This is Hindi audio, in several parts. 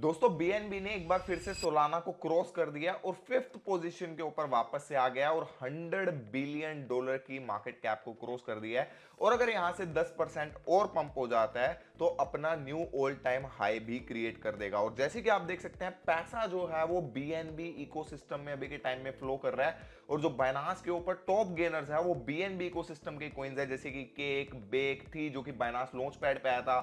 दोस्तों बीएनबी ने एक बार फिर से सोलाना को क्रॉस कर दिया और फिफ्थ पोजीशन के ऊपर वापस से आ गया और $100 बिलियन की मार्केट कैप को क्रॉस कर दिया है। और अगर यहां से 10% और पंप हो जाता है तो अपना न्यू ऑल टाइम हाई भी क्रिएट कर देगा। और जैसे कि आप देख सकते हैं पैसा जो है वो बीएनबी इकोसिस्टम में अभी के टाइम में फ्लो कर रहा है और जो बाइनांस के ऊपर टॉप गेनर्स है वो बीएनबी इकोसिस्टम के कॉइन्स है, जैसे कि केक, बेक थी जो कि बाइनांस लॉन्च पैड पे आया था।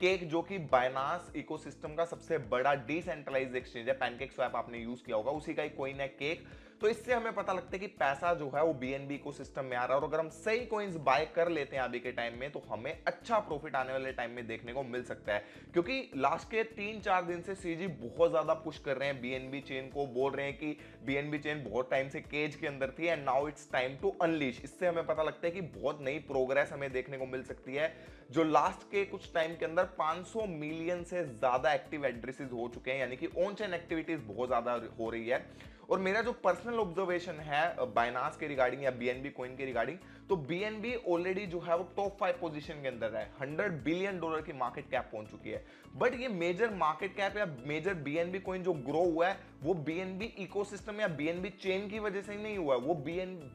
केक जो कि बाइनांस इकोसिस्टम का सबसे बड़ा डिसेंट्रलाइज्ड एक्सचेंज है, पैनकेक स्वैप आपने यूज किया होगा, उसी का एक कॉइन है केक। तो इससे हमें पता लगता है कि पैसा जो है वो बीएनबी इकोसिस्टम में आ रहा है और अगर हम सही कॉइन्स बाय कर लेते हैं अभी के टाइम में तो हमें अच्छा प्रॉफिट आने वाले टाइम में देखने को मिल सकता है। क्योंकि लास्ट के 3-4 दिन से सीजी बहुत ज्यादा पुश कर रहे हैं बीएनबी चेन को, बोल रहे हैं कि बीएनबी चेन बहुत टाइम से केज के अंदर थी and now it's time to unleash. इससे हमें पता लगता है कि बहुत नई प्रोग्रेस हमें देखने को मिल सकती है। जो लास्ट के कुछ टाइम के अंदर 500 मिलियन से ज्यादा एक्टिव एड्रेसेस हो चुके हैं, यानी कि ऑन चेन एक्टिविटीज बहुत ज्यादा हो रही है। और मेरा जो पर्सनल ऑब्जर्वेशन है बाइनांस के रिगार्डिंग या बीएनबी कॉइन के रिगार्डिंग, तो बीएनबी ऑलरेडी जो है वो टॉप 5 पोजीशन के अंदर है, $100 बिलियन की मार्केट कैप पहुंच चुकी है। बट ये मेजर मार्केट कैप या मेजर बीएनबी कॉइन जो ग्रो हुआ है वो बीएनबी इकोसिस्टम या बीएनबी चेन की वजह से ही नहीं हुआ है, वो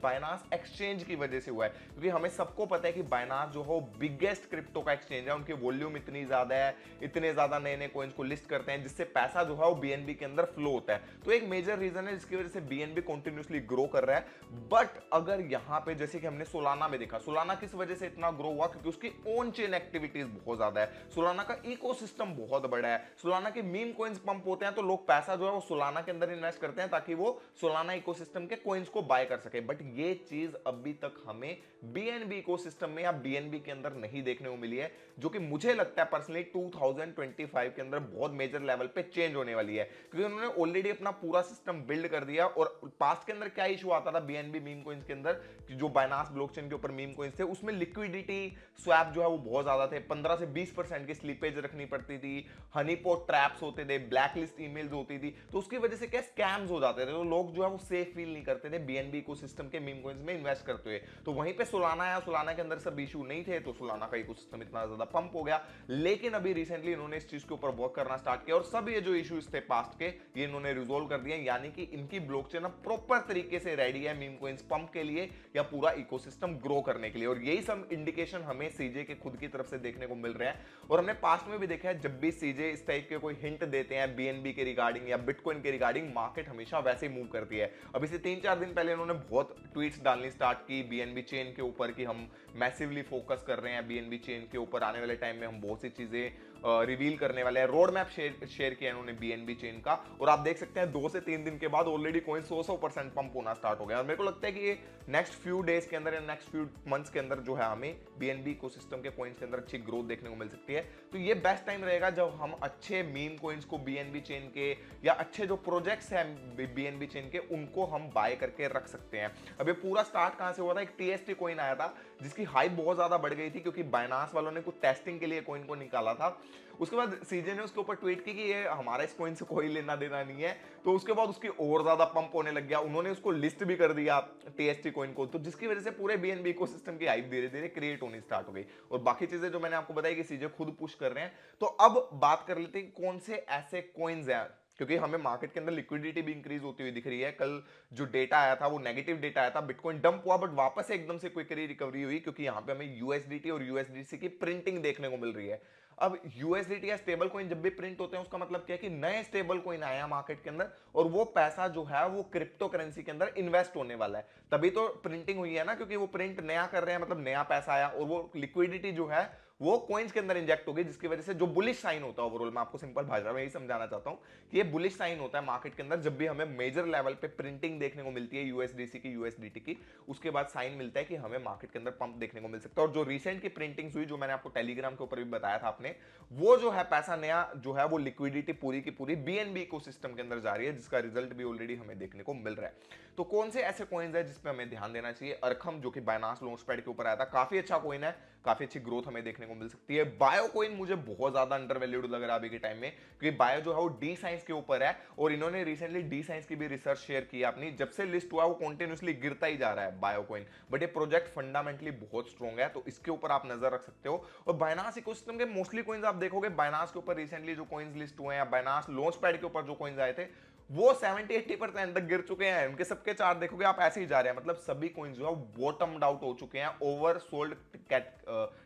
बाइनांस एक्सचेंज की वजह से हुआ है। क्योंकि हमें सबको पता है कि बाइनांस जो है वो बिगेस्ट क्रिप्टो का एक्सचेंज है, उनकी वॉल्यूम इतनी ज्यादा है, इतने ज्यादा नए नए कॉइन्स को लिस्ट करते हैं जिससे पैसा जो है वो बीएनबी के अंदर फ्लो होता है। तो एक मेजर रीजन है जिसकी वजह से बीएनबी कंटिन्यूअसली ग्रो कर रहा है। बट अगर यहां पे जैसे कि हमने सोलाना में देखा, सोलाना किस वजह से इतना ग्रो हुआ, क्योंकि उसकी ऑन चेन एक्टिविटीज बहुत ज्यादा है, सोलाना का इकोसिस्टम बहुत बड़ा है, सोलाना के मीम कॉइन्स पंप होते हैं तो लोग पैसा जो है वो सोलाना के अंदर इन्वेस्ट करते हैं ताकि वो सोलाना इकोसिस्टम के कॉइन्स को बाय कर सके। बट ये चीज अभी तक हमें बीएनबी इकोसिस्टम में या बीएनबी के अंदर नहीं देखने को मिली है, जो कि मुझे लगता है पर्सनली 2025 के अंदर बहुत मेजर लेवल पे चेंज होने वाली है। क्योंकि उन्होंने ऑलरेडी अपना पूरा सिस्टम बिल्ड कर दिया। और पास्ट के अंदर क्या इशू आता था बीएनबी मीम कॉइन्स के अंदर, जो बाइनांस ब्लॉकचेन के ऊपर मीम कॉइन्स थे उसमें लिक्विडिटी स्वैप जो है वो बहुत ज्यादा थे, 15 से 20% की स्लीपेज रखनी पड़ती थी, हनीपॉट ट्रैप्स होते थे, ब्लैकलिस्ट ईमेल्स होती थी, तो उसकी वजह से क्या स्कैम्स हो जाते थे, तो लोग जो है वो सेफ फील नहीं करते थे बीएनबी इकोसिस्टम के मीम कॉइन्स में इन्वेस्ट करते हुए। तो वहीं पे सोलाना आया, सोलाना के अंदर सब इशू नहीं थे तो सोलाना का इकोसिस्टम इतना ज्यादा पंप हो गया। लेकिन अभी रिसेंटली इन्होंने इस चीज के ऊपर वर्क करना स्टार्ट किया और सब ये जो इश्यूज थे पास्ट के ये इन्होंने रिजोल्व कर दिए, यानी कि इनकी ब्लॉकचेन अब प्रॉपर तरीके से रेडी है मीम कॉइन्स पंप के लिए या पूरा इकोसिस्टम ग्रो करने के लिए। और यही सब इंडिकेशन हमें सीजे के खुद की तरफ से देखने को मिल रहे हैं। और हमने पास्ट में भी देखा है जब भी सीजे इस टाइप के कोई हिंट देते हैं बीएनबी के रिगार्डिंग या बिटकॉइन के रिगार्डिंग, मार्केट हमेशा वैसे ही मूव करती है। अभी से 3-4 दिन पहले इन्होंने बहुत ट्वीट्स डालनी स्टार्ट की बीएनबी चेन के ऊपर कि हम मैसिवली फोकस कर रहे हैं बीएनबी चेन के ऊपर, आने वाले टाइम में हम बहुत सी चीजें रिवील करने वाले हैं। रोड मैप शेयर किया इन्होंने बीएनबी चेन का और आप देख सकते हैं 2 से 3 दिन के बाद ऑलरेडी कॉइन 100% पंप होना स्टार्ट हो गया। और मेरे को लगता है कि ये नेक्स्ट फ्यू डेज के अंदर या नेक्स्ट फ्यू मंथ्स के अंदर जो है हमें बीएनबी इकोसिस्टम के कॉइन्स के अंदर अच्छी ग्रोथ देखने को मिल सकती है। तो ये बेस्ट टाइम रहेगा जब हम अच्छे मीम कॉइन्स को बीएनबी चेन के या अच्छे जो प्रोजेक्ट्स हैं बीएनबी चेन के उनको हम बाय करके रख सकते हैं। अब ये पूरा स्टार्ट कहां से हुआ था, एक टीएसटी कॉइन आया था जिसकी हाइप बहुत ज्यादा बढ़ गई थी क्योंकि बाइनांस वालों ने कुछ टेस्टिंग के लिए कॉइन को निकाला था। उसके बाद सीजे ने उसके ऊपर ट्वीट की कि ये हमारा इस कॉइन से कोई लेना देना नहीं है, तो उसके बाद उसकी और ज्यादा पंप होने लग गया, उन्होंने उसको लिस्ट भी कर दिया टीएसटी कॉइन को, तो जिसकी वजह से पूरे बीएनबी इकोसिस्टम की हाइप धीरे धीरे क्रिएट होनी स्टार्ट हो गई। और बाकी चीजें जो मैंने आपको बताई कि सीजे खुद पुश कर रहे हैं। तो अब बात कर लेते हैं कौन से ऐसे कॉइन्स हैं, क्योंकि हमें मार्केट के अंदर लिक्विडिटी भी इंक्रीज होती हुई दिख रही है। कल जो डेटा आया था वो नेगेटिव डेटा आया था, बिटकॉइन डंप हुआ बट वापस से एकदम से क्विकली रिकवरी हुई क्योंकि यहां पे हमें यूएसडीटी और यूएसडीसी की प्रिंटिंग देखने को मिल रही है। अब यूएसडीटी या स्टेबल कॉइन जब भी प्रिंट होते हैं उसका मतलब क्या है कि नए स्टेबल कॉइन आया मार्केट के अंदर और वो पैसा जो है वो क्रिप्टो करेंसी के अंदर इन्वेस्ट होने वाला है, तभी तो प्रिंटिंग हुई है ना, क्योंकि वो प्रिंट नया कर रहे हैं, मतलब नया पैसा आया और वो लिक्विडिटी जो है वो कॉइन्स के अंदर इंजेक्ट हो गई, जिसकी वजह से जो बुलिश साइन होता है ओवरऑल, मैं आपको सिंपल भाषा में यही समझाना चाहता हूं कि ये बुलिश साइन होता है मार्केट के अंदर जब भी हमें मेजर लेवल पे प्रिंटिंग देखने को मिलती है यूएसडीसी की यूएसडीटी की, उसके बाद साइन मिलता है कि हमें मार्केट के अंदर पंप देखने को मिल सकता है। और जो रिसेंट की प्रिंटिंग हुई जो मैंने आपको टेलीग्राम के ऊपर भी बताया था आपने, वो जो है पैसा नया जो है वो लिक्विडिटी पूरी की पूरी बीएनबी इकोसिस्टम के अंदर जा रही है, जिसका रिजल्ट भी ऑलरेडी हमें देखने को मिल रहा है। तो कौन से ऐसे कॉइन्स है जिसपे हमें ध्यान देना चाहिए, अरखम जो कि बाइनांस लॉन्चपैड के ऊपर आया था, काफी अच्छा कॉइन है, काफी अच्छी ग्रोथ हमें देखने को मिल सकती है। बायोकॉइन मुझे बहुत ज्यादा अंडर वैल्यूड लग रहा है अभी के टाइम में, क्योंकि बायो जो है वो डी साइंस के ऊपर है और इन्होंने रिसेंटली डी साइंस की भी रिसर्च शेयर की अपनी। जब से लिस्ट हुआ वो कंटिन्यूसली गिरता ही जा रहा है बायोकॉइन, बट ये प्रोजेक्ट फंडामेंटली बहुत स्ट्रॉन्ग है, तो इसके ऊपर आप नजर रख सकते हो। और बाइनांस इकोसिस्टम के मोस्टली कॉइन्स आप देखोगे बाइनांस के ऊपर रिसेंटली जो कॉइन्स लिस्ट हुए हैं, बाइनांस लॉन्च पैड के ऊपर जो कॉइन्स आए थे वो 70-80% तक गिर चुके हैं। उनके सबके चार्ट देखोगे आप ऐसे ही जा रहे हैं, मतलब सभी कॉइन्स जो है बॉटम्ड आउट हो चुके हैं, ओवर सोल्ड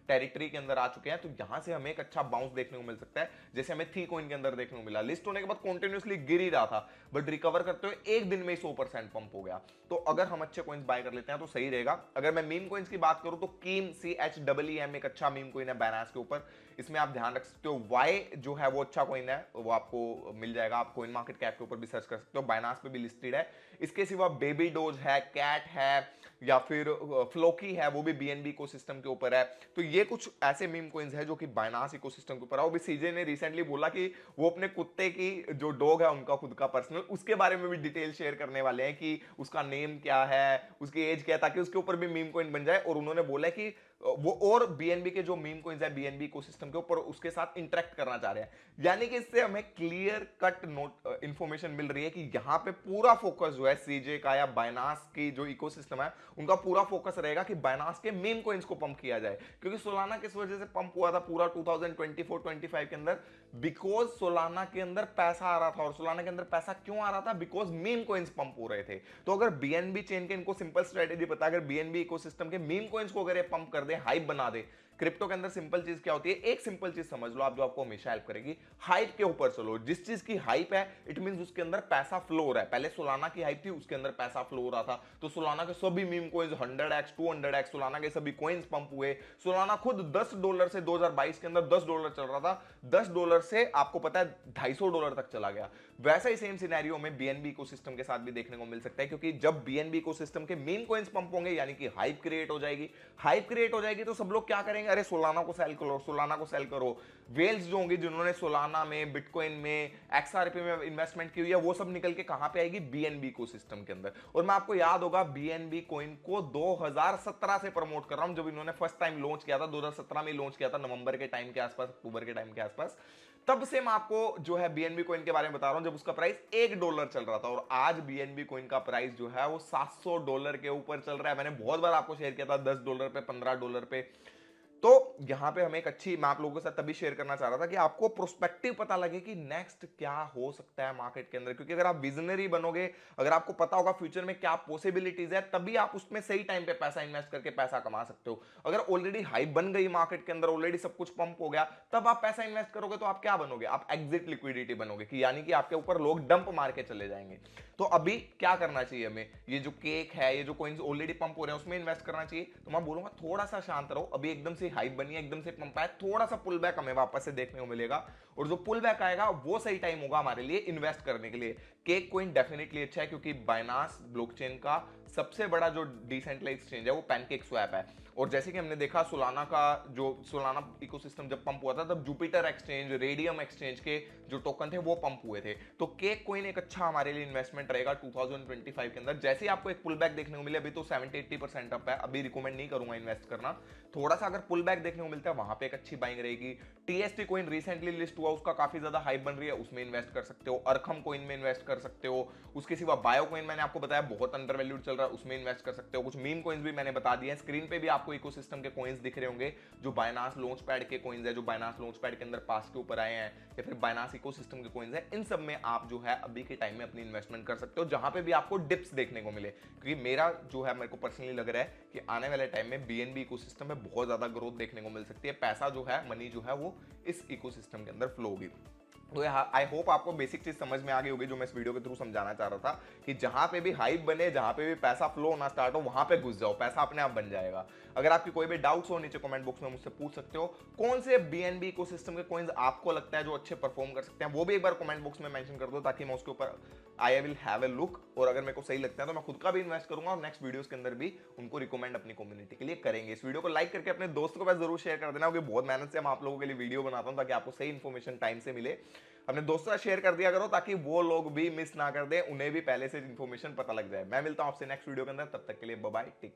टेरिटरी के अंदर आ चुके हैं। तो यहां से हमें एक अच्छा बाउंस देखने को मिल सकता है, जैसे हमें थी कॉइन के अंदर देखने को मिला। लिस्ट होने के बाद कंटिन्यूअसली गिर ही रहा था, बट रिकवर करते हुए एक दिन में ही 100% पंप हो गया। तो अगर हम अच्छे कॉइन्स बाय कर लेते हैं तो सही रहेगा। अगर मैं मीम कॉइन्स की बात करूं तो कीम CHEEM एक अच्छा मीम कॉइन है बाइनांस के ऊपर, इसमें आप ध्यान रख सकते हो। वाई जो है वो अच्छा कॉइन है, वो आपको मिल जाएगा, आप कॉइन मार्केट कैप के ऊपर भी सर्च कर सकते हो, बाइनांस पे भी लिस्टेड है। इसके सिवा बेबी डोज है, कैट है, या फिर फ्लोकी है, वो भी BNB इकोसिस्टम के ऊपर है। तो ये कुछ ऐसे मीम कॉइन्स है जो कि बाइनांस इकोसिस्टम के ऊपर है। वो भी सीजे ने रिसेंटली बोला कि वो अपने कुत्ते की जो डॉग है उनका खुद का पर्सनल, उसके बारे में भी डिटेल शेयर करने वाले हैं कि उसका नेम क्या है, उसकी एज क्या है, ताकि उसके ऊपर भी मीम कॉइन बन जाए। और उन्होंने बोला कि वो और BNB के जो मीम कॉइन्स है BNB इकोसिस्टम के ऊपर उसके साथ इंटरेक्ट करना चाह रहे हैं। यानी कि इससे हमें क्लियर कट नोट इंफॉर्मेशन मिल रही है कि यहां पे पूरा फोकस जो है सीजे का या बाइनांस की जो इकोसिस्टम है उनका पूरा फोकस रहेगा कि बाइनांस के मीम कॉइन्स को पंप किया जाए। क्योंकि सोलाना किस वजह से पंप हुआ था पूरा 2024-25 के अंदर, बिकॉज सोलाना के अंदर पैसा आ रहा था। और सोलाना के अंदर पैसा क्यों आ रहा था? बिकॉज मीम कॉइन्स पंप हो रहे थे। तो अगर BNB चेन के इनको सिंपल स्ट्रेटेजी पता, अगर BNB इकोसिस्टम के मीम कॉइन्स को अगर ये पंप कर दे, हाइप बना दे। क्रिप्टो के अंदर सिंपल चीज क्या होती है, एक सिंपल चीज समझ लो आप जो आपको हमेशा हेल्प करेगी, हाइप के ऊपर चलो। जिस चीज की हाइप है इट मींस उसके अंदर पैसा फ्लो हो रहा है। पहले सोलाना की हाइप थी, उसके अंदर पैसा फ्लो हो रहा था, तो सोलाना के सभी meme coins 100x 200x Solana के सभी कॉइन्स पंप हुए। सोलाना खुद $10 से 2022 के अंदर $10 चल रहा था, $10 से आपको पता है $250 तक चला गया। वैसा ही सेम सिनेरियो में BNB इकोसिस्टम के साथ भी देखने को मिल सकता है, क्योंकि जब BNB इकोसिस्टम के मीम कॉइन्स पंप होंगे यानी कि हाइप क्रिएट हो जाएगी। हाइप क्रिएट हो जाएगी तो सब लोग क्या करेंगे, अरे सोलाना को सेल करो, सोलाना को सेल करो। वेल्स जो होंगी जिन्होंने सोलाना में, बिटकॉइन में, XRP में इन्वेस्टमेंट की हुई है, वो सब निकल के कहां पे आएगी, BNB इकोसिस्टम के अंदर। और मैं आपको याद होगा BNB कॉइन को 2017 से प्रमोट कर रहा हूं, जब इन्होंने फर्स्ट टाइम लॉन्च किया था, 2017 में लॉन्च किया था, नवंबर के टाइम के आसपास, अक्टूबर के टाइम के आसपास। तब से मैं आपको जो है BNB कॉइन के बारे में बता रहा हूं, जब उसका प्राइस $1 चल रहा था। और आज BNB कॉइन का प्राइस जो है वो $700 के ऊपर चल रहा है। मैंने बहुत बार आपको शेयर किया था $10 पे, $15 पे। तो यहां पे हमें एक अच्छी, मैं आप लोगों के साथ तभी शेयर करना चाह रहा था कि आपको प्रोस्पेक्टिव पता लगे कि नेक्स्ट क्या हो सकता है मार्केट के अंदर। क्योंकि अगर आप विजनरी बनोगे, अगर आपको पता होगा फ्यूचर में क्या पॉसिबिलिटीज है, तभी आप उसमें सही टाइम पे पैसा इन्वेस्ट करके पैसा कमा सकते हो। अगर ऑलरेडी हाइप बन गई मार्केट के अंदर, ऑलरेडी सब कुछ पंप हो गया, तब आप पैसा इन्वेस्ट करोगे तो आप क्या बनोगे, आप एग्जिट लिक्विडिटी बनोगे, कि यानी कि आपके ऊपर लोग डंप मार के चले जाएंगे। तो अभी क्या करना चाहिए हमें, ये जो केक है, ये जो कॉइन्स ऑलरेडी पंप हो रहे हैं उसमें इन्वेस्ट करना चाहिए। तो मैं बोलूंगा थोड़ा सा शांत रहो। अभी एकदम से हाइप बनी है, एकदम से पंप आया, थोड़ा सा पुल बैक हमें वापस से देखने को मिलेगा। और जो पुल बैक आएगा वो सही टाइम होगा हमारे लिए इन्वेस्ट करने के लिए। केक कॉइन डेफिनेटली अच्छा है, क्योंकि बाइनांस ब्लॉकचेन का सबसे बड़ा जो डिसेंट्रलाइज्ड एक्सचेंज है वो पैनकेक स्वैप है। और जैसे कि हमने देखा सोलाना का जो सोलाना इकोसिस्टम जब पंप हुआ था, तब जुपिटर एक्सचेंज, रेडियम एक्सचेंज के जो टोकन थे वो पंप हुए थे। तो केक कॉइन एक अच्छा हमारे लिए इन्वेस्टमेंट रहेगा 2025 के अंदर। जैसे ही आपको एक पुल बैक देखने को मिले, अभी तो 70-80% अप है, अभी रिकमेंड नहीं करूंगा इन्वेस्ट करना। थोड़ा सा अगर पुल बैक देखने को मिलता है वहां पे एक अच्छी बाइंग रहेगी। TST कॉइन रिसेंटली लिस्ट हुआ, उसका काफी ज्यादा हाइप बन रही है, उसमें इन्वेस्ट कर सकते हो। अरखम कॉइन में इन्वेस्ट कर सकते हो। उसके सिवा बायो कॉइन मैंने आपको बताया बहुत अंडर वैल्यूड चल रहा है, उसमें इन्वेस्ट कर सकते हो। कुछ मीम कॉइन्स भी मैंने बता दिए हैं, स्क्रीन पे भी आपको इकोसिस्टम के कॉइन्स दिख रहे होंगे, जो बाइनांस लॉन्च पैड के कॉइन्स है, जो बाइनांस लॉन्च पैड के अंदर पास के ऊपर आए हैं, या फिर बाइनांस इकोसिस्टम के कॉइन्स है। इन सब में आप जो है अभी के टाइम में अपनी इन्वेस्टमेंट कर सकते हो, जहां पे भी आपको डिप्स देखने को मिले। क्योंकि मेरा जो है, मेरे को पर्सनली लग रहा है कि आने वाले टाइम में BNB इकोसिस्टम में बहुत ज्यादा ग्रोथ देखने को मिल सकती है। पैसा जो है, मनी जो है, वो इस इकोसिस्टम के अंदर फ्लो होगी। तो आई होप आपको बेसिक चीज समझ में आ गई होगी जो मैं इस वीडियो के थ्रू समझाना चाह रहा था, कि जहां पे भी हाइप बने, जहां पे भी पैसा फ्लो होना स्टार्ट हो, वहां पे घुस जाओ, पैसा अपने आप बन जाएगा। अगर आपकी कोई भी डाउट्स हो, नीचे कमेंट बॉक्स में मुझसे पूछ सकते हो। कौन से BNB इकोसिस्टम के कॉइन्स आपको लगता है जो अच्छे परफॉर्म कर सकते हैं, वो भी एक बार कमेंट बॉक्स में मेंशन कर दो, ताकि मैं उसके ऊपर I will have a look. और अगर मेरे को सही लगता है तो मैं खुद का भी इन्वेस्ट करूंगा, और नेक्स्ट वीडियोस के अंदर भी उनको रिकमेंड अपनी कम्युनिटी के लिए करेंगे। इस वीडियो को लाइक करके अपने दोस्तों के पास जरूर शेयर कर देना, क्योंकि बहुत मेहनत से मैं आप लोगों के लिए वीडियो बनाता हूं, ताकि आपको सही इन्फॉर्मेशन टाइम से मिले। अपने दोस्तों से शेयर कर दिया करो, ताकि वो लोग भी मिस ना कर दे, उन्हें भी पहले से इन्फॉर्मेशन पता लग जाए। मैं मिलता हूं आपसे नेक्स्ट वीडियो के अंदर, तब तक के लिए बाय बाय, टेक केयर।